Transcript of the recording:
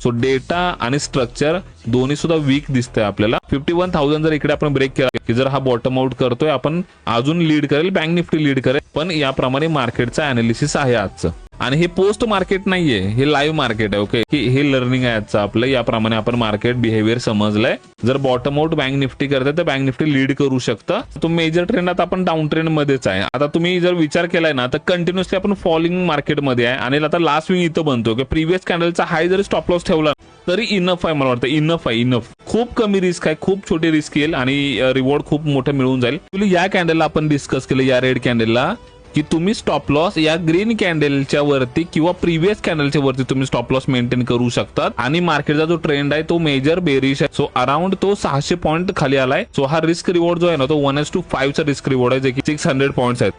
So data आणि structure दोन्ही सुद्धा वीक दिसतंय आपल्याला. 51,000 जर इकडे आपण ब्रेक केला की जर हा बॉटम आउट करतोय आपण अजून लीड करेल, बँक निफ्टी लीड करेल. पण याप्रमाणे मार्केटचा अनालिसिस आहे आजचं. आणि हे पोस्ट मार्केट नाहीये, हे लाईव्ह मार्केट आहे. ओके, हे लर्निंग आहे आजचं आपलं. याप्रमाणे आपण मार्केट बिहेवियर समजलंय. जर बॉटम आउट बँक निफ्टी करते तर बँक निफ्टी लीड करू शकतं. तो मेजर ट्रेंड आता आपण डाऊन ट्रेंड मध्येच आहे. आता तुम्ही जर विचार केलाय ना तर कंटिन्युअसली आपण फॉलिंग मार्केटमध्ये आहे आणि आता लास्ट स्विंग इथं बनतो की प्रिव्हियस कॅन्डलचा हाय जरी स्टॉप लॉस ठेवला तरी इनफ आहे. मला वाटतं इनफ आहे, इनफ. खूप कमी रिस्क आहे, खूप छोटी रिस्क येईल आणि रिवॉर्ड खूप मोठं मिळून जाईल. या कॅन्डलला आपण डिस्कस केलं, या रेड कॅन्डलला, की तुम्ही स्टॉप लॉस या ग्रीन कॅन्डलच्या वरती किंवा प्रिव्हियस कॅन्डलच्या वरती तुम्ही स्टॉप लॉस मेंटेन करू शकतात. आणि मार्केटचा जो ट्रेंड आहे तो मेजर बेरिश आहे. सो अराउंड तो 600 पॉईंट खाली आलाय. सो हा रिस्क रिवॉर्ड जो आहे ना तो 1:5 चा रिस्क रिवॉर्ड आहे, जे की 600 पॉईंट्स आहेत.